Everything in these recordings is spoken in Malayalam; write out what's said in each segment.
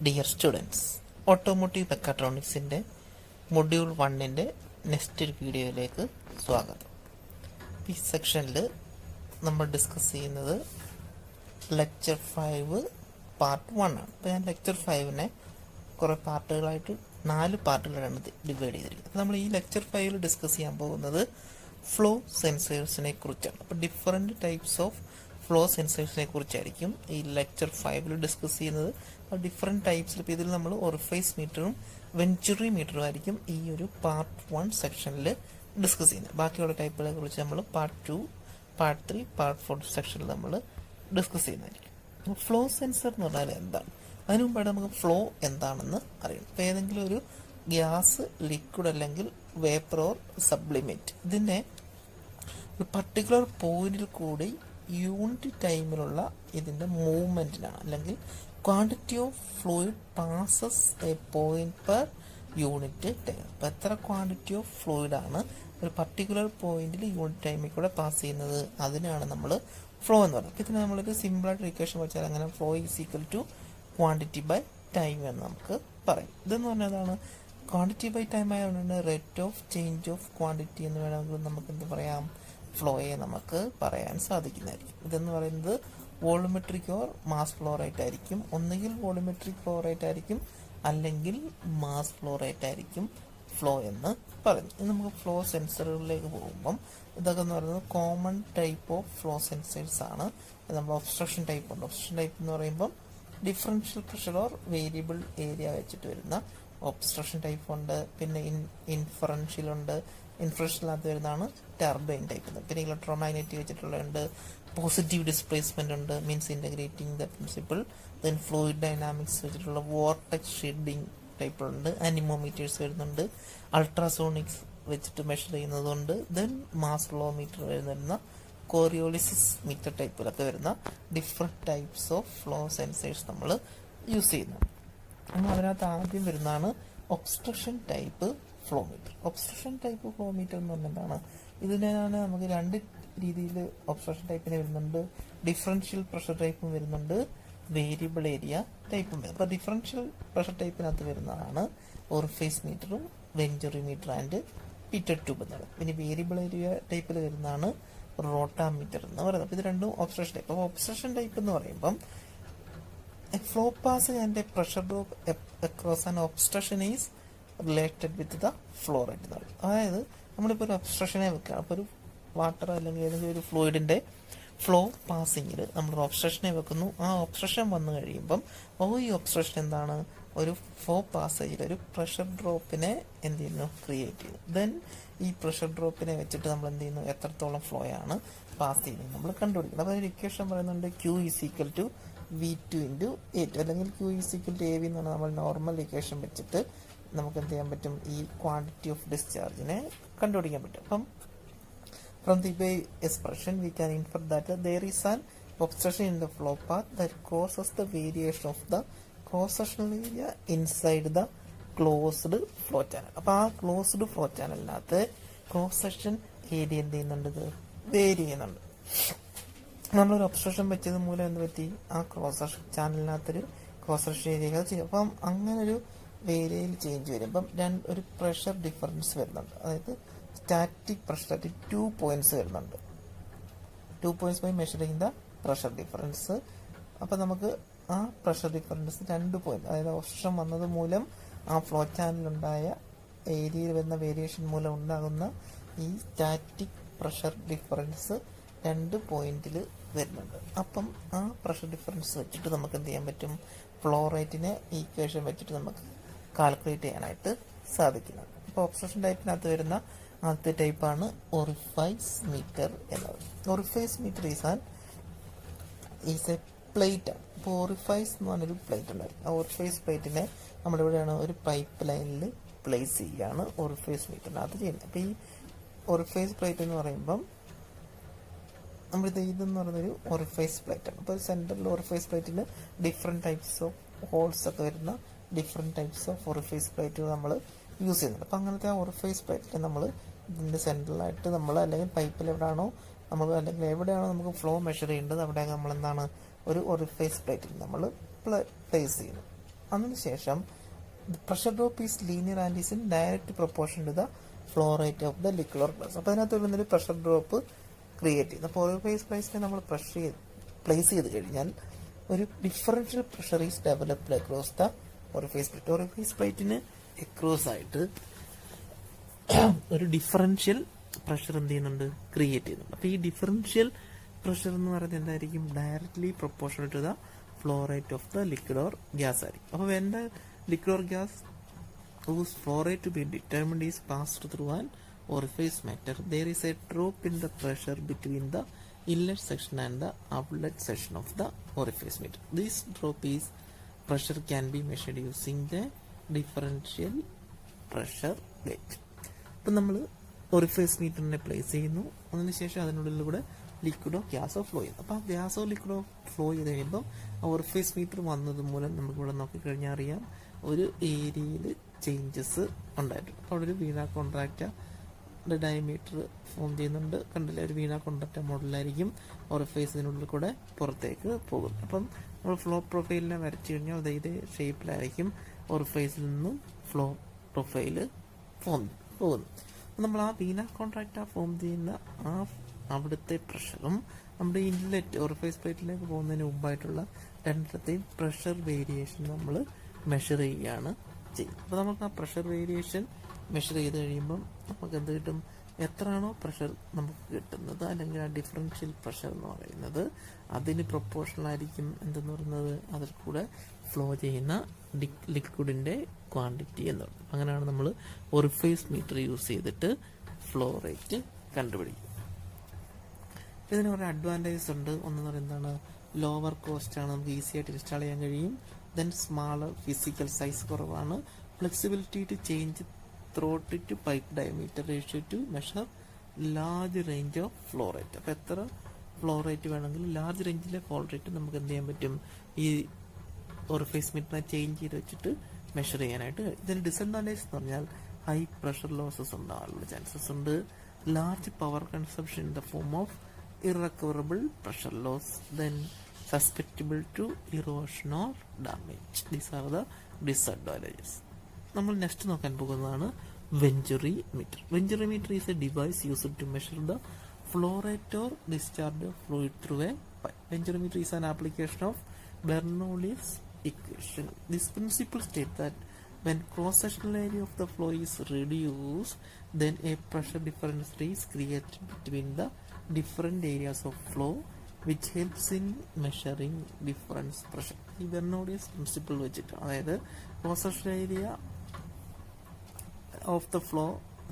ഡിയർ സ്റ്റുഡൻസ്, ഓട്ടോമോട്ടീവ് മെക്കാട്രോണിക്സിൻ്റെ മൊഡ്യൂൾ 1ൻ്റെ നെക്സ്റ്റ് ഒരു വീഡിയോയിലേക്ക് സ്വാഗതം. ഈ സെക്ഷനിൽ നമ്മൾ ഡിസ്കസ് ചെയ്യുന്നത് ലെക്ചർ 5 പാർട്ട് 1 ആണ്. അപ്പോൾ ഞാൻ ലെക്ചർ 5നെ കുറേ പാർട്ടുകളായിട്ട് 4 പാർട്ടുകളാണ് ഡിവൈഡ് ചെയ്തിരിക്കുന്നത്. അപ്പോൾ നമ്മൾ ഈ ലെക്ചർ 5ൽ ഡിസ്കസ് ചെയ്യാൻ പോകുന്നത് ഫ്ലോ സെൻസേഴ്സിനെ കുറിച്ചാണ്. അപ്പോൾ ഡിഫറെൻറ്റ് ടൈപ്സ് ഓഫ് ഫ്ലോ സെൻസേഴ്സിനെ കുറിച്ചായിരിക്കും ഈ ലെക്ചർ 5ൽ ഡിസ്കസ് ചെയ്യുന്നത്. ഡിഫറെൻറ്റ് ടൈപ്സിൽ ഇപ്പോൾ ഇതിൽ നമ്മൾ ഒറിഫൈസ് മീറ്ററും വെഞ്ചുറിമീറ്ററും ആയിരിക്കും ഈ ഒരു പാർട്ട് 1 സെക്ഷനിൽ ഡിസ്കസ് ചെയ്യുന്നത്. ബാക്കിയുള്ള ടൈപ്പുകളെ കുറിച്ച് നമ്മൾ പാർട്ട് 2, പാർട്ട് 3, പാർട്ട് 4 സെക്ഷനിൽ നമ്മൾ ഡിസ്കസ് ചെയ്യുന്നതായിരിക്കും. ഫ്ലോ സെൻസർ എന്ന് പറഞ്ഞാൽ എന്താണ്? അതിനു മുമ്പായിട്ട് നമുക്ക് ഫ്ലോ എന്താണെന്ന് അറിയണം. ഇപ്പോൾ ഏതെങ്കിലും ഒരു ഗ്യാസ്, ലിക്വിഡ് അല്ലെങ്കിൽ വേപ്പർ ഓർ സബ്ലിമേറ്റ് ഇതിനെ ഒരു പർട്ടിക്കുലർ പോയിന്റിൽ കൂടി യൂണിറ്റ് ടൈമിലുള്ള ഇതിൻ്റെ മൂവ്മെൻറ്റിനാണ്, അല്ലെങ്കിൽ quantity of fluid passes A point per unit time. അപ്പോൾ എത്ര ക്വാണ്ടിറ്റി ഓഫ് ഫ്ലൂയിഡാണ് ഒരു പർട്ടിക്കുലർ പോയിന്റിൽ യൂണിറ്റ് ടൈമിൽ കൂടെ പാസ് ചെയ്യുന്നത്, അതിനാണ് നമ്മൾ ഫ്ലോ എന്ന് പറയുന്നത്. അപ്പോൾ ഇതിന് നമ്മളൊരു സിമ്പിളായിട്ട് ഇക്വേഷൻ വെച്ചാൽ അങ്ങനെ flow is equal to quantity by time എന്ന് നമുക്ക് പറയും. ഇതെന്ന് പറഞ്ഞതാണ് ക്വാണ്ടിറ്റി ബൈ ടൈം ആയതുകൊണ്ട് rate of change of quantity എന്ന് വേണമെങ്കിൽ നമുക്ക് എന്ത് പറയാം, ഫ്ലോയെ നമുക്ക് പറയാൻ സാധിക്കുന്നതായിരിക്കും. ഇതെന്ന് പറയുന്നത് volumetric or mass flow rate ആയിരിക്കും. ഒന്നുകിൽ വോളിമെട്രിക് ഫ്ലോ റേറ്റ് ആയിരിക്കും, അല്ലെങ്കിൽ മാസ് ഫ്ലോ റേറ്റ് ആയിരിക്കും ഫ്ലോ എന്ന് പറയുന്നത്. ഇനി നമുക്ക് ഫ്ലോ സെൻസറുകളിലേക്ക് പോകുമ്പം ഇതൊക്കെ എന്ന് പറയുന്നത് common type of flow sensors ആണ്. നമ്മൾ ഒബ്സ്ട്രക്ഷൻ ടൈപ്പ് ഉണ്ട്. ഒബ്സ്ട്രക്ഷൻ ടൈപ്പ് എന്ന് പറയുമ്പം differential pressure or variable area വെച്ചിട്ട് വരുന്ന ഒബ്സ്ട്രക്ഷൻ ടൈപ്പ് ഉണ്ട്. പിന്നെ ഇൻഫറൻഷ്യൽ ഉണ്ട്. ഇൻഫറൻഷ്യലിനകത്ത് വരുന്നതാണ് ടർബൈൻ ടൈപ്പ്. പിന്നെ ഇലക്ട്രോമാഗ്നറ്റിക് വെച്ചിട്ടുള്ളതുണ്ട്. പോസിറ്റീവ് ഡിസ്പ്ലേസ്മെന്റ് ഉണ്ട്, means integrating the principle. Then fluid dynamics വെച്ചിട്ടുള്ള വോർട്ടെക്സ് ഷെഡിങ് ടൈപ്പുണ്ട്. അനിമോമീറ്റേഴ്സ് വരുന്നുണ്ട്. അൾട്രാസോണിക്സ് വെച്ചിട്ട് മെഷർ ചെയ്യുന്നതുണ്ട്. ദെൻ മാസ് ഫ്ലോമീറ്റർ വരുന്ന കോറിയോളിസിസ് മീറ്റർ ടൈപ്പിലൊക്കെ വരുന്ന different types of flow sensors നമ്മൾ യൂസ് ചെയ്യുന്നു. അപ്പോൾ അതിനകത്ത് ആദ്യം വരുന്നതാണ് obstruction type flowmeter. Obstruction type flowmeter എന്ന് പറഞ്ഞാൽ എന്താണ്? ഇതിനാണ് നമുക്ക് രണ്ട് രീതിയിൽ ഒബ്സ്ട്രക്ഷൻ ടൈപ്പിന് വരുന്നുണ്ട്. ഡിഫറൻഷ്യൽ പ്രഷർ ടൈപ്പും വരുന്നുണ്ട്, വേരിയബിൾ ഏരിയ ടൈപ്പും വരും. അപ്പോൾ ഡിഫറൻഷ്യൽ പ്രഷർ ടൈപ്പിനകത്ത് വരുന്നതാണ് ഓറിഫൈസ് മീറ്ററും വെഞ്ചുറിമീറ്റർ ആൻഡ് പിറ്ററ്റ് ട്യൂബ് എന്നത്. പിന്നെ വേരിയബിൾ ഏരിയ ടൈപ്പിൽ വരുന്നതാണ് റോട്ടാമീറ്റർ എന്ന് പറയുന്നത്. അപ്പോൾ ഇത് രണ്ടും ഒബ്സ്ട്രക്ഷൻ ടൈപ്പ്. അപ്പോൾ ഒബ്സ്ട്രക്ഷൻ ടൈപ്പ് എന്ന് പറയുമ്പം flow pass and pressure drop across and obstruction is related with the flow rate എന്ന് പറയും. അതായത് നമ്മളിപ്പോൾ ഒരു ഒബ്സ്ട്രക്ഷനെ വെക്കുക, അപ്പോൾ ഒരു വാട്ടർ അല്ലെങ്കിൽ ഏതെങ്കിലും ഒരു ഫ്ലൂയിഡിൻ്റെ ഫ്ലോ പാസിങ്ങിൽ നമ്മൾ ഒബ്സ്ട്രക്ഷനെ വെക്കുന്നു. ആ ഒബ്സ്ട്രക്ഷൻ വന്നു കഴിയുമ്പം ഈ ഒബ്സ്ട്രക്ഷൻ എന്താണ്, ഒരു ഫ്ലോ പാസേജിൽ ഒരു പ്രഷർ ഡ്രോപ്പിനെ എന്ത് ചെയ്യുന്നു, ക്രിയേറ്റ് ചെയ്യുന്നു. ദെൻ ഈ പ്രഷർ ഡ്രോപ്പിനെ വെച്ചിട്ട് നമ്മൾ എന്ത് ചെയ്യുന്നു, എത്രത്തോളം ഫ്ലോ ആണ് പാസ് ചെയ്യുന്നത് നമ്മൾ കണ്ടുപിടിക്കുന്നത്. അപ്പോൾ ഒരു ഇക്വേഷൻ പറയുന്നുണ്ട് Q is equal to V2 into A2, അല്ലെങ്കിൽ Q is equal to AV എന്ന് പറഞ്ഞാൽ നമ്മൾ നോർമൽ ഇക്വേഷൻ വെച്ചിട്ട് നമുക്ക് എന്ത് ചെയ്യാൻ പറ്റും, ഈ ക്വാണ്ടിറ്റി ഓഫ് ഡിസ്ചാർജിനെ കണ്ടുപിടിക്കാൻ പറ്റും. അപ്പം from the above expression we can infer that there is an obstruction in the flow path that causes the variation of the cross-sectional area inside the closed flow channel. അപ്പോൾ ആ ക്ലോസ്ഡ് ഫ്ലോ ചാനലിനകത്ത് ക്രോസ് സെക്ഷൻ ഏരിയ എന്ത് ചെയ്യുന്നുണ്ട്, ഇത് വേരി ചെയ്യുന്നുണ്ട്. നമ്മളൊരു ഒബ്സ്ട്രക്ഷൻ വെച്ചത് മൂലം എന്ത് പറ്റി, ആ ക്രോസ് സെക്ഷൻ ചാനലിനകത്തൊരു ക്രോസ് സെക്ഷൻ ഏരിയ ചെയ്യും. അപ്പം അങ്ങനൊരു ഏരിയയിൽ ചേഞ്ച് വരും. അപ്പം ഒരു പ്രഷർ ഡിഫറൻസ് വരുന്നുണ്ട്. അതായത് സ്റ്റാറ്റിക് പ്രഷർ 2 പോയിന്റ്സ് വരുന്നുണ്ട്. 2 points by measuring the pressure difference. അപ്പം നമുക്ക് ആ പ്രഷർ ഡിഫറൻസ് 2 പോയിന്റ്, അതായത് ഒബ്സ്ട്രക്ഷൻ വന്നത് മൂലം ആ ഫ്ലോ ചാനലുണ്ടായ ഏരിയയിൽ വരുന്ന വേരിയേഷൻ മൂലം ഉണ്ടാകുന്ന ഈ സ്റ്റാറ്റിക് പ്രഷർ ഡിഫറൻസ് 2 പോയിന്റിൽ വരുന്നുണ്ട്. അപ്പം ആ പ്രഷർ ഡിഫറൻസ് വെച്ചിട്ട് നമുക്ക് എന്ത് ചെയ്യാൻ പറ്റും, ഫ്ലോ റേറ്റിനെ ഈക്വേഷൻ വെച്ചിട്ട് നമുക്ക് കാൽക്കുലേറ്റ് ചെയ്യാനായിട്ട് സാധിക്കുന്നത്. അപ്പോൾ ഒബ്സ്ട്രക്ഷൻ ടൈപ്പിനകത്ത് വരുന്ന ആദ്യത്തെ ടൈപ്പാണ് ഒറിഫൈസ് മീറ്റർ എന്നത്. Orifice meter is a plate ആണ്. ഇപ്പോൾ ഒറിഫൈസ് എന്ന് പറഞ്ഞൊരു പ്ലേറ്റ് ഉണ്ടായിരിക്കും. ആ ഒറിഫൈസ് പ്ലേറ്റിനെ നമ്മളിവിടെയാണ് ഒരു പൈപ്പ് ലൈനിൽ പ്ലേസ് ചെയ്യുകയാണ് ഒറിഫൈസ് മീറ്ററിനകത്ത് ചെയ്യുന്നത്. അപ്പോൾ ഈ ഒറിഫൈസ് പ്ലേറ്റ് എന്ന് പറയുമ്പം നമ്മളിത് ഇതെന്ന് പറയുന്നൊരു ഒറിഫൈസ് പ്ലേറ്റ് ആണ്. അപ്പോൾ സെൻറ്ററിൽ ഒറിഫൈസ് പ്ലേറ്റിന് ഡിഫറെൻറ്റ് ടൈപ്സ് ഓഫ് ഹോൾസ് ഒക്കെ വരുന്ന ഡിഫറെൻറ്റ് ടൈപ്സ് ഓഫ് ഒറിഫൈസ് പ്ലേറ്റുകൾ നമ്മൾ യൂസ് ചെയ്യുന്നുണ്ട്. അപ്പോൾ അങ്ങനത്തെ ആ ഒറിഫൈസ് പ്ലേറ്റിൽ നമ്മൾ ഇതിൻ്റെ സെൻട്രലായിട്ട് നമ്മൾ, അല്ലെങ്കിൽ പൈപ്പിൽ എവിടെയാണോ നമ്മൾ, അല്ലെങ്കിൽ എവിടെയാണോ നമുക്ക് ഫ്ലോ മെഷർ ചെയ്യേണ്ടത് അവിടെ നമ്മൾ എന്താണ് ഒരു ഒറിഫൈസ് പ്ലേറ്റിൽ നമ്മൾ പ്ലേസ് ചെയ്യുന്നു. അതിനുശേഷം pressure drop is linear and is in direct proportion to the flow rate of the liquid or gas. അപ്പോൾ അതിനകത്ത് വരുന്നൊരു പ്രഷർ ഡ്രോപ്പ് ക്രിയേറ്റ് ചെയ്യുന്നു. അപ്പോൾ ഓറിഫൈസ് പ്ലേസിനെ നമ്മൾ പ്ലേസ് ചെയ്ത് കഴിഞ്ഞാൽ ഒരു differential pressure is developed across the orifice plate. Orifice പ്ലേറ്റിന് അക്രോസ് ആയിട്ട് ഒരു ഡിഫറൻഷ്യൽ പ്രഷർ എന്ത് ചെയ്യുന്നുണ്ട്, ക്രിയേറ്റ് ചെയ്യുന്നുണ്ട്. അപ്പോൾ ഈ ഡിഫറൻഷ്യൽ പ്രഷർ എന്ന് പറയുന്നത് എന്തായിരിക്കും, directly proportional to the flow rate of the liquid or gas ആയിരിക്കും. അപ്പോൾ when the liquid or gas whose flow rate to be determined is passed through an orifice meter, there is a drop in the pressure between the inlet section and the outlet section of the orifice meter. This drop is pressure can be measured using the differential pressure gauge. അപ്പം നമ്മൾ orifice meterനെ പ്ലേസ് ചെയ്യുന്നു, അതിനുശേഷം അതിനുള്ളിലൂടെ ലിക്വിഡോ ഗ്യാസോ ഫ്ലോ ചെയ്യുന്നു. അപ്പോൾ ആ ഗ്യാസോ ലിക്വിഡോ ഫ്ലോ ചെയ്ത് കഴിയുമ്പോൾ orifice meter വന്നത് മൂലം നമുക്കിവിടെ നോക്കിക്കഴിഞ്ഞാൽ അറിയാം ഒരു ഏരിയയിൽ ചേഞ്ചസ് ഉണ്ടായിട്ടുണ്ട്. അപ്പോൾ അവിടെ ഒരു venacontracta ഡയമീറ്റർ ഫോം ചെയ്യുന്നുണ്ട്, കണ്ടില്ല, ഒരു venacontracta മോഡലായിരിക്കും ഓറിഫൈസിനുള്ളിൽ കൂടെ പുറത്തേക്ക് പോകുന്നത്. അപ്പം നമ്മൾ ഫ്ലോ പ്രൊഫൈലിനെ വരച്ചു കഴിഞ്ഞാൽ അത് ഇതേ ഷേപ്പിലായിരിക്കും ഓറിഫൈസിൽ നിന്നും ഫ്ലോ പ്രൊഫൈല് ഫോം പോകുന്നു. അപ്പം നമ്മൾ ആ venacontracta ഫോം ചെയ്യുന്ന ആ അവിടുത്തെ പ്രഷറും നമ്മുടെ ഇൻലെറ്റ് ഓറിഫൈസ് പ്ലേറ്റിലേക്ക് പോകുന്നതിന് മുമ്പായിട്ടുള്ള രണ്ടിടത്തെയും പ്രഷർ വേരിയേഷൻ നമ്മൾ മെഷർ ചെയ്യുകയാണ് ചെയ്യും. അപ്പോൾ നമുക്ക് ആ പ്രഷർ വേരിയേഷൻ മെഷർ ചെയ്ത് കഴിയുമ്പം നമുക്ക് എന്ത് കിട്ടും, എത്രയാണോ പ്രഷർ നമുക്ക് കിട്ടുന്നത് അല്ലെങ്കിൽ ആ ഡിഫറൻഷ്യൽ പ്രഷർ എന്ന് പറയുന്നത് അതിന് പ്രൊപ്പോർഷണൽ ആയിരിക്കും എന്തെന്ന് പറയുന്നത് അതിൽ കൂടെ ഫ്ലോ ചെയ്യുന്ന ലിക്വിഡിൻ്റെ ക്വാണ്ടിറ്റി എന്ന് പറയുന്നത്. അങ്ങനെയാണ് നമ്മൾ ഓറിഫൈസ് മീറ്റർ യൂസ് ചെയ്തിട്ട് ഫ്ലോ റേറ്റ് കണ്ടുപിടിക്കും. ഇതിന് കുറേ അഡ്വാൻറ്റേജസ് ഉണ്ട്. ഒന്നെന്ന് പറയുന്നതാണ് ലോവർ കോസ്റ്റ് ആണ്, നമുക്ക് ഈസി ആയിട്ട് ഇൻസ്റ്റാൾ ചെയ്യാൻ കഴിയും. ദെൻ സ്മാളർ, ഫിസിക്കൽ സൈസ് കുറവാണ്. Flexibility to change throat to pipe diameter ratio to measure large range of flow rate. അപ്പോൾ എത്ര ഫ്ലോ റേറ്റ് വേണമെങ്കിലും ലാർജ് റേഞ്ചിലെ ഫ്ലോ റേറ്റ് നമുക്ക് എന്ത് ചെയ്യാൻ പറ്റും, ഈ ഓറിഫൈസ് മീറ്ററിനെ ചേഞ്ച് ചെയ്ത് വെച്ചിട്ട് മെഷർ ചെയ്യാനായിട്ട്. ഇതിന് ഡിസഡ്വാൻറ്റേജ് എന്ന് പറഞ്ഞാൽ ഹൈ പ്രഷർ ലോസസ് ഉണ്ടാകാനുള്ള ചാൻസസ് ഉണ്ട്. Large power consumption in the form of irrecoverable pressure loss, then susceptible to erosion or damage. These are the disadvantages. നമ്മൾ നെക്സ്റ്റ് നോക്കാൻ പോകുന്നതാണ് venturimeter. Venturimeter is a device used to measure the flow rate or discharge of fluid through a pipe. Venturimeter is an application of Bernoulli's equation. This principle states that when cross-sectional area of the flow is reduced, then a pressure difference is created between the different areas of flow, which helps in measuring difference pressure. ഈ Bernoulli's principle വെച്ചിട്ട്, അതായത് cross section area of the flow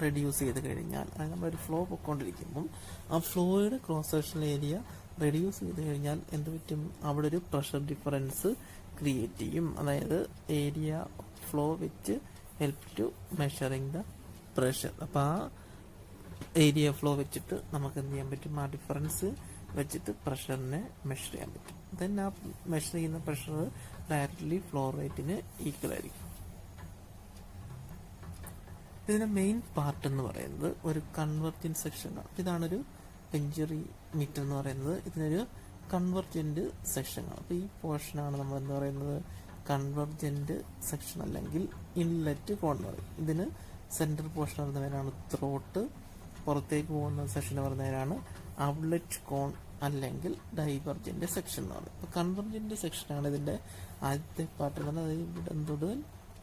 reduce ചെയ്ത് കഴിഞ്ഞാൽ, അതായത് നമ്മളൊരു ഫ്ലോ പൊയ്ക്കൊണ്ടിരിക്കുമ്പം ആ ഫ്ലോയുടെ ക്രോസ് സെക്ഷൻ ഏരിയ റെഡ്യൂസ് ചെയ്ത് കഴിഞ്ഞാൽ എന്ത് പറ്റും, അവിടെ ഒരു പ്രഷർ ഡിഫറൻസ് ക്രിയേറ്റ് ചെയ്യും. അതായത് ഏരിയ ഫ്ലോ വെച്ച് help to measuring the pressure. അപ്പോൾ ആ ഏരിയ ഫ്ലോ വെച്ചിട്ട് നമുക്ക് എന്ത് ചെയ്യാൻ പറ്റും, ആ ഡിഫറൻസ് വെച്ചിട്ട് പ്രഷറിനെ മെഷർ ചെയ്യാൻ പറ്റും. ദെൻ ആ മെഷർ ചെയ്യുന്ന പ്രഷർ ഡയറക്റ്റ്ലി ഫ്ലോ റേറ്റിന് ഈക്വൽ ആയിരിക്കും. ഇതിന്റെ മെയിൻ പാർട്ട് എന്ന് പറയുന്നത് ഒരു കൺവെർജൻസ് സെക്ഷനാണ്. ഇതാണൊരു വെഞ്ചുറിമീറ്റർ എന്ന് പറയുന്നത്. ഇതിനൊരു കൺവെർജന്റ് സെക്ഷനാണ്. അപ്പോൾ ഈ പോർഷനാണ് നമ്മൾ എന്താ പറയുന്നത്, കൺവെർജന്റ് സെക്ഷൻ അല്ലെങ്കിൽ ഇൻലെറ്റ് കോൺ എന്ന് പറയും. ഇതിന് സെന്റർ പോർഷൻ പറയുന്നവരാണ് ത്രോട്ട്, പുറത്തേക്ക് പോകുന്ന സെക്ഷൻ പറയുന്നവരാണ് ഔട്ട്ലെറ്റ് കോൺ അല്ലെങ്കിൽ ഡൈവർജന്റ് സെക്ഷൻ എന്ന് പറയുന്നത്. അപ്പോൾ കൺവെർജന്റ് സെക്ഷനാണ് ഇതിന്റെ ആദ്യത്തെ പാർട്ട് എന്ന് പറഞ്ഞാൽ ഇവിടെ തൊടുതൽ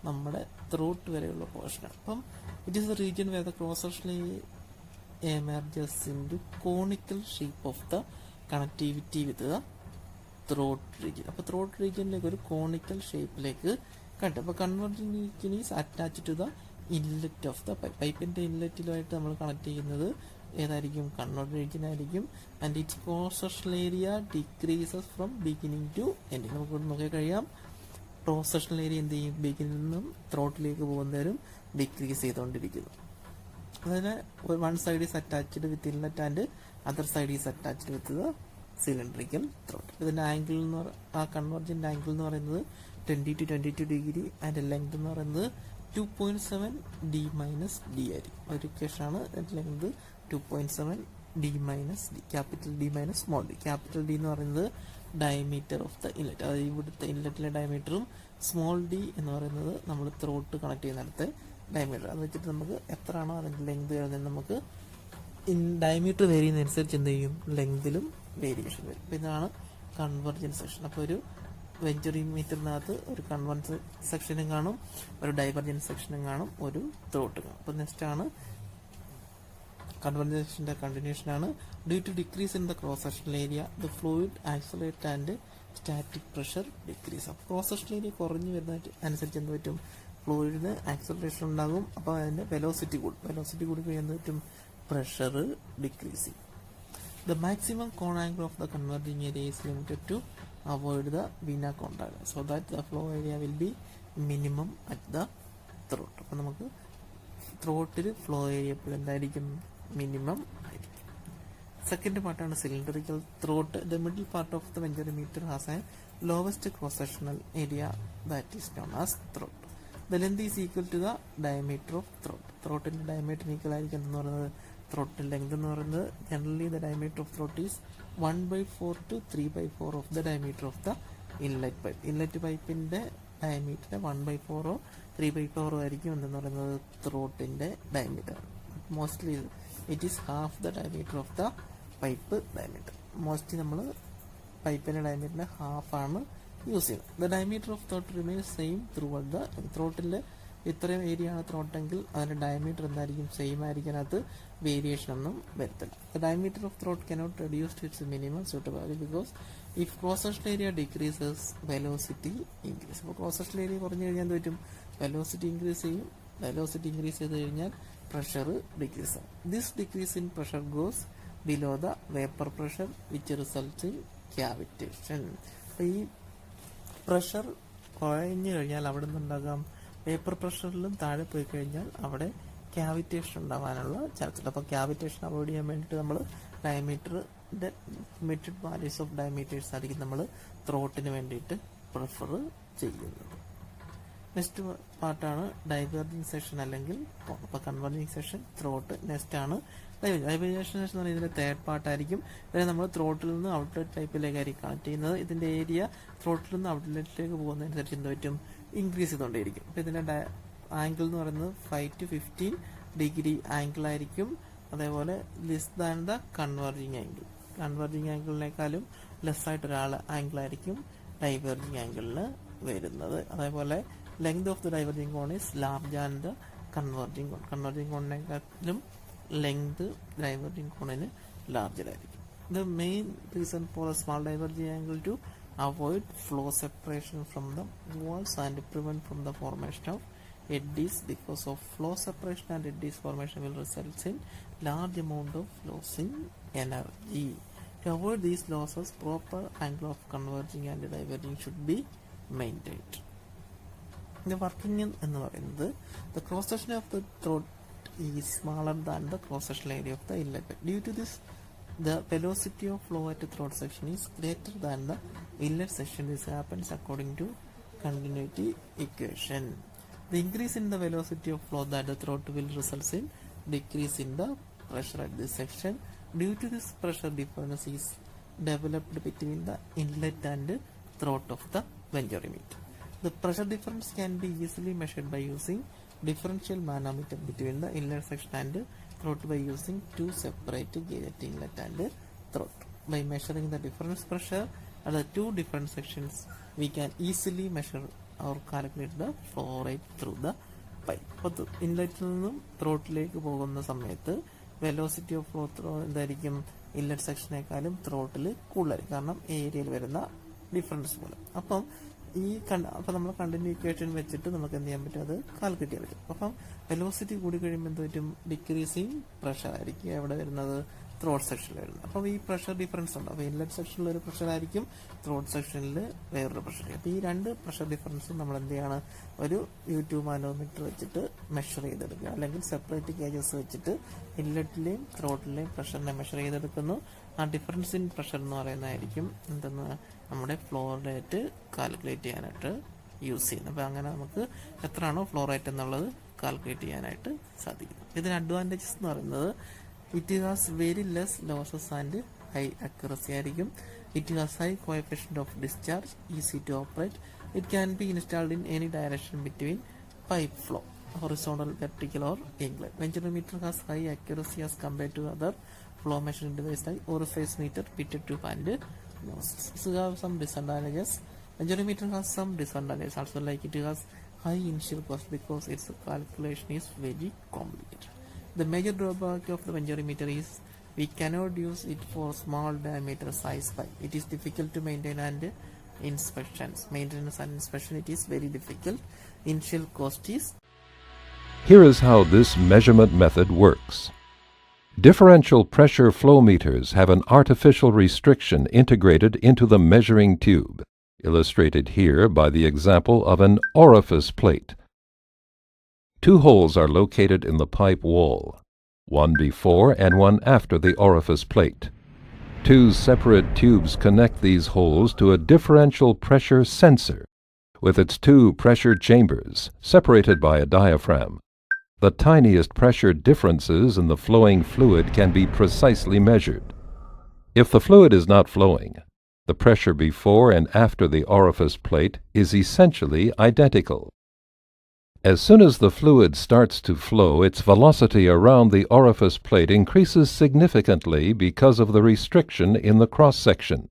നമ്മുടെ ത്രോട്ട് വരെയുള്ള പോർഷനാണ്. അപ്പം it is the region where the cross section emerges into conical shape of the connectivity with the throat region. അപ്പോൾ ത്രോട്ട് റീജിയനിലേക്ക് ഒരു കോണിക്കൽ ഷേപ്പിലേക്ക് കണ്ടു. അപ്പോൾ convergent region is attach to the inlet of the pipe. പൈപ്പിന്റെ ഇൻലെറ്റിലുമായിട്ട് നമ്മൾ കണക്ട് ചെയ്യുന്നത് ഏതായിരിക്കും, കൺവെർജന്റ് റീജിയൻ ആയിരിക്കും. And its cross sectional area decreases from beginning to ending. നമുക്ക് നോക്കി കഴിയാം ക്രോസ് സെക്ഷണൽ ഏരിയ എന്ത് ചെയ്യും, ബിഗിനിൽ നിന്നും ത്രോട്ടിലേക്ക് പോകുന്നവരും ഡിക്രീസ് ചെയ്തുകൊണ്ടിരിക്കുന്നു. അതിന് one side is attached with inlet and other side is attached with the cylindrical throat. ഇതിന്റെ ആംഗിൾ എന്ന് ആ കൺവെർജന്റ് ആംഗിൾ എന്ന് പറയുന്നത് 20 to 22 ഡിഗ്രി ആൻഡ് ലെങ്ത് എന്ന് പറയുന്നത് 2.7 d മൈനസ് ഡി ആയിരിക്കും. ഒരു ഇക്വേഷനാണ്. Length 2.7 d minus D, capital D minus small D. Capital D എന്ന് പറയുന്നത് ഡയമീറ്റർ ഓഫ് ദ ഇൻലെറ്റ്, അതായത് ഇവിടുത്തെ ഇൻലെറ്റിലെ ഡയമീറ്ററും സ്മോൾ ഡി എന്ന് പറയുന്നത് നമ്മൾ ത്രോട്ട് കണക്ട് ചെയ്യുന്നിടത്ത് ഡയമീറ്റർ. അത് വെച്ചിട്ട് നമുക്ക് എത്രയാണോ അതിൻ്റെ ലെങ്ത് വരുന്നത് നമുക്ക് ഡയമീറ്റർ വേരി ചെയ്യുന്നതനുസരിച്ച് എന്ത് ചെയ്യും, ലെങ്തിലും വേരിയേഷൻ വരും. അപ്പോൾ ഇതാണ് കൺവെർജൻസ് സെക്ഷൻ. അപ്പോൾ ഒരു വെഞ്ചുറിമീറ്ററിനകത്ത് ഒരു കൺവെർജൻസ് സെക്ഷനും കാണും, ഒരു ഡൈവർജൻസ് സെക്ഷനും കാണും, ഒരു ത്രോട്ട് കാണും. അപ്പോൾ നെക്സ്റ്റ് ആണ് കൺവെർജൻസ് സെക്ഷൻ്റെ കണ്ടിന്യൂഷൻ ആണ്. Due to decrease in the cross sectional area the fluid accelerate and static pressure decrease. അപ്പോൾ ക്രോസ് സെക്ഷണൽ ഏരിയ കുറഞ്ഞു വരുന്നതിന് അനുസരിച്ച് എന്ത് പറ്റും, ഫ്ലൂയിഡിന് ആക്സലറേഷൻ ഉണ്ടാകും. അപ്പോൾ അതിൻ്റെ വെലോസിറ്റി കൂടും. വെലോസിറ്റി കൂടി കഴിയുന്നത് പറ്റും, പ്രഷർ ഡിക്രീസ് ചെയ്യും. The maximum cone angle of the converging area is limited to avoid the venacontracta, so that the flow area will be minimum at the throat. അപ്പോൾ നമുക്ക് ത്രോട്ടിൽ ഫ്ലോ ഏരിയ എപ്പോഴും എന്തായിരിക്കും, മിനിമം ആയിരിക്കും. സെക്കൻഡ് പാർട്ടാണ് cylindrical throat. The middle part of the venturimeter has a lowest cross sectional area that is known as throat. The length is equal to the diameter of throat. ത്രോട്ടിന്റെ ഡയമീറ്റർ ഈക്വൽ ആയിരിക്കും എന്ന് പറയുന്നത് ത്രോട്ടിന്റെ ലെങ്ത് എന്ന് പറയുന്നത് generally the diameter of throat is 1/4 to 3/4 of the diameter of the inlet pipe. Inlet പൈപ്പിന്റെ ഡയമീറ്റർ 1/4 3/4 ആയിരിക്കും എന്തെന്ന് പറയുന്നത് ത്രോട്ടിന്റെ diameter. Mostly it is half the diameter of the pipe diameter. Mostly നമ്മൾ പൈപ്പിന്റെ ഡയമീറ്ററിന്റെ ഹാഫാണ് യൂസ് ചെയ്യുന്നത്. The diameter of throat remains same throughout the ത്രോട്ടിന്റെ ഇത്രയും ഏരിയ ആണ് ത്രോട്ടെങ്കിൽ അതിന്റെ ഡയമീറ്റർ എന്തായിരിക്കും, സെയിം ആയിരിക്കും, അതിനകത്ത് വേരിയേഷൻ ഒന്നും വരത്തില്ല. The diameter of throat cannot reduce to its minimum suitable because if cross sectional area decreases velocity increase. അപ്പോൾ ക്രോസ് സെക്ഷണൽ ഏരിയ കുറഞ്ഞു കഴിഞ്ഞാൽ എന്ത് പറ്റും, വെലോസിറ്റി ഇൻക്രീസ് ചെയ്യും. വെലോസിറ്റി ഇൻക്രീസ് ചെയ്ത് കഴിഞ്ഞാൽ പ്രഷർ ഡിക്രീസ് ആവും. This decrease in pressure goes below the vapour pressure which results in cavitation. അപ്പോൾ ഈ പ്രഷർ കുറഞ്ഞു കഴിഞ്ഞാൽ അവിടെ നിന്നുണ്ടാകാം വേപ്പർ പ്രഷറിലും താഴെ പോയി കഴിഞ്ഞാൽ അവിടെ ക്യാവിറ്റേഷൻ ഉണ്ടാവാനുള്ള ചാൻസ് ഉണ്ട്. അപ്പോൾ ക്യാവിറ്റേഷൻ അവോയ്ഡ് ചെയ്യാൻ വേണ്ടിയിട്ട് നമ്മൾ ഡയമീറ്ററിന്റെ ലിമിറ്റഡ് വാല്യൂസ് ഓഫ് ഡയമീറ്റേഴ്സ് ആയിരിക്കും നമ്മൾ ത്രോട്ടിന് വേണ്ടിയിട്ട് പ്രിഫർ ചെയ്യുന്നത്. നെക്സ്റ്റ് പാർട്ടാണ് ഡൈവേർജിങ് സെക്ഷൻ അല്ലെങ്കിൽ അപ്പോൾ കൺവെർജിങ് സെക്ഷൻ, ത്രോട്ട്. നെക്സ്റ്റ് ആണ് ഡൈവേർജിങ് സെക്ഷൻ എന്ന് പറയുന്നത് ഇതിന്റെ തേർഡ് പാർട്ടായിരിക്കും. ഇതിനെ നമ്മൾ ത്രോട്ടിൽ നിന്ന് ഔട്ട്ലെറ്റ് ടൈപ്പിലേക്കായിരിക്കും കണക്ട് ചെയ്യുന്നത്. ഇതിന്റെ ഏരിയ ത്രോട്ടിൽ നിന്ന് ഔട്ട്ലെറ്റിലേക്ക് പോകുന്നതനുസരിച്ച് എന്ത് പറ്റും, ഇൻക്രീസ് ചെയ്തുകൊണ്ടേയിരിക്കും. അപ്പോൾ ഇതിന്റെ ആംഗിൾ എന്ന് പറയുന്നത് 5 to 15 ഡിഗ്രി ആംഗിൾ ആയിരിക്കും. അതേപോലെ less than the converging angle. Converging ആംഗിളിനേക്കാളും ലെസ് ആയിട്ട് ഒരാൾ ആംഗിൾ ആയിരിക്കും ഡൈവേർജിങ് ആംഗിളിന് വരുന്നത്. അതേപോലെ length of the diverging cone is large and the converging cone. Converging കോണിനെക്കാളും ലെങ്ത് ഡൈവേർജിങ് കോണിന് ലാർജറായിരിക്കും. The main reason for a small diverging angle to avoid flow separation from the walls and prevent from the formation of eddies, because of flow separation and eddies formation will result in large amount of loss in energy. To avoid these losses, proper angle of converging and diverging should be maintained. The working എന്ന് പറയുന്നത് the cross section of the throat is smaller than the cross sectional area of the inlet. Due to this, the velocity of flow at the throat section is greater than the inlet section. This happens according to continuity equation. The increase in the velocity of flow at the throat will result in decrease in the pressure at this section. Due to this, pressure difference is developed between the inlet and throat of the Venturimeter. The pressure difference can be easily measured by using differential manometer between the inlet section and throat by using two separate gauge at inlet and throat. By measuring the difference pressure at the two different sections, we can easily measure or calculate the flow rate through the pipe. അപ്പോൾ ഇൻലെറ്റിൽ നിന്നും ത്രോട്ടിലേക്ക് പോകുന്ന സമയത്ത് വെലോസിറ്റി ഓഫ് ഫ്ലോ എന്തായിരിക്കും, ഇൻലെറ്റ് സെക്ഷനേക്കാളും ത്രോട്ടിൽ കൂടുതലായിരിക്കും, കാരണം ഏരിയയിൽ വരുന്ന ഡിഫറൻസ് മൂലം. അപ്പം അപ്പോൾ നമ്മൾ കണ്ടിന്യൂ ഇക്വേഷൻ വെച്ചിട്ട് നമുക്ക് എന്ത് ചെയ്യാൻ പറ്റും, അത് കാൽക്കുലേറ്റ് ചെയ്യാൻ പറ്റും. അപ്പം വെലോസിറ്റി കൂടി കഴിയുമ്പോൾ എന്ത് പറ്റും, ഡിക്രീസിങ് പ്രഷർ ആയിരിക്കും എവിടെ വരുന്നത്, ത്രോട്ട് സെക്ഷനിൽ വരുന്നത്. അപ്പം ഈ പ്രഷർ ഡിഫറൻസ് ഉണ്ട്. അപ്പോൾ ഇൻലെറ്റ് സെക്ഷനിൽ ഒരു പ്രഷർ ആയിരിക്കും, ത്രോട്ട് സെക്ഷനിൽ വേറൊരു പ്രഷർ. അപ്പോൾ ഈ രണ്ട് പ്രഷർ ഡിഫറൻസും നമ്മൾ എന്ത് ചെയ്യാണ്, ഒരു U2 മാനോമീറ്റർ വെച്ചിട്ട് മെഷർ ചെയ്തെടുക്കുക, അല്ലെങ്കിൽ സെപ്പറേറ്റ് ഗേജസ് വെച്ചിട്ട് ഇൻലെറ്റിലെയും ത്രോട്ടിലെയും പ്രഷറിനെ മെഷർ ചെയ്തെടുക്കുന്നു. ആ ഡിഫറൻസ് ഇൻ പ്രഷർ എന്ന് പറയുന്നതായിരിക്കും എന്തെന്ന് നമ്മുടെ ഫ്ലോ റേറ്റ് കാൽക്കുലേറ്റ് ചെയ്യാനായിട്ട് യൂസ് ചെയ്യുന്നത്. അപ്പോൾ അങ്ങനെ നമുക്ക് എത്രയാണോ ഫ്ലോ റേറ്റ് എന്നുള്ളത് കാൽക്കുലേറ്റ് ചെയ്യാനായിട്ട് സാധിക്കും. ഇതിന് അഡ്വാൻറ്റേജസ് എന്ന് പറയുന്നത് it has very less losses and high accuracy ആയിരിക്കും. It has high coefficient of discharge, easy to operate, It can be installed in any direction between pipe flow, horizontal, vertical or inlet. Venturimeter has high accuracy as compared to other flow measuring devices like Orifice meter, Pitot tube and nozzles. So we have some disadvantages. Venturimeter has some disadvantages also, like it has high initial cost because its calculation is very complicated. The major drawback of the venturimeter is we cannot use it for small diameter size pipe. It is difficult to maintain and maintenance and inspection it is very difficult. Initial cost is. Here is how this measurement method works. Differential pressure flow meters have an artificial restriction integrated into the measuring tube, illustrated here by the example of an orifice plate. Two holes are located in the pipe wall, one before and one after the orifice plate. Two separate tubes connect these holes to a differential pressure sensor with its two pressure chambers separated by a diaphragm. The tiniest pressure differences in the flowing fluid can be precisely measured. If the fluid is not flowing, the pressure before and after the orifice plate is essentially identical. As soon as the fluid starts to flow, its velocity around the orifice plate increases significantly because of the restriction in the cross-section.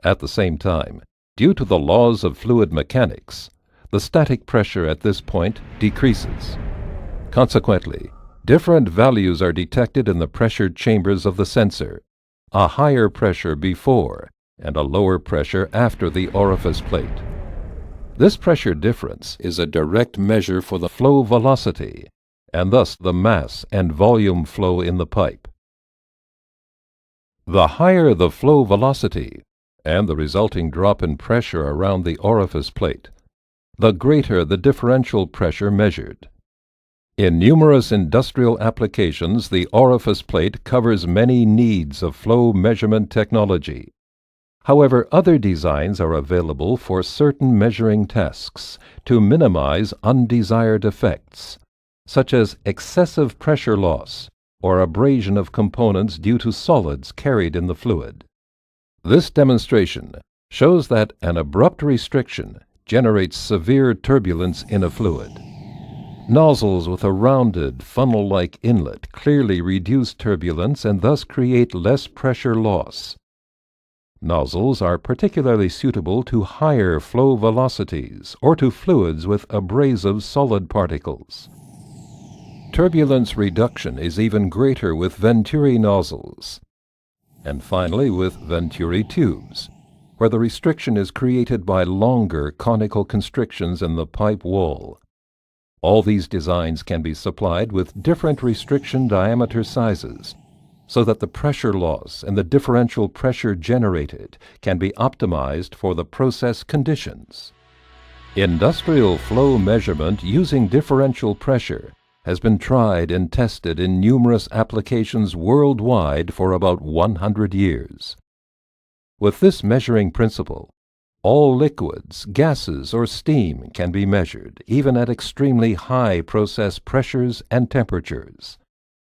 At the same time, due to the laws of fluid mechanics, the static pressure at this point decreases. Consequently, different values are detected in the pressure chambers of the sensor, a higher pressure before and a lower pressure after the orifice plate. This pressure difference is a direct measure for the flow velocity, and thus the mass and volume flow in the pipe. The higher the flow velocity, and the resulting drop in pressure around the orifice plate, the greater the differential pressure measured. In numerous industrial applications, the orifice plate covers many needs of flow measurement technology. However, other designs are available for certain measuring tasks to minimize undesired effects, such as excessive pressure loss or abrasion of components due to solids carried in the fluid. This demonstration shows that an abrupt restriction generates severe turbulence in a fluid. Nozzles with a rounded, funnel-like inlet clearly reduce turbulence and thus create less pressure loss. Nozzles are particularly suitable to higher flow velocities or to fluids with abrasive solid particles. Turbulence reduction is even greater with Venturi nozzles, and finally with Venturi tubes, where the restriction is created by longer conical constrictions in the pipe wall. All these designs can be supplied with different restriction diameter sizes, so that the pressure loss and the differential pressure generated can be optimized for the process conditions. Industrial flow measurement using differential pressure has been tried and tested in numerous applications worldwide for about 100 years. With this measuring principle, all liquids, gases, or steam can be measured, even at extremely high process pressures and temperatures.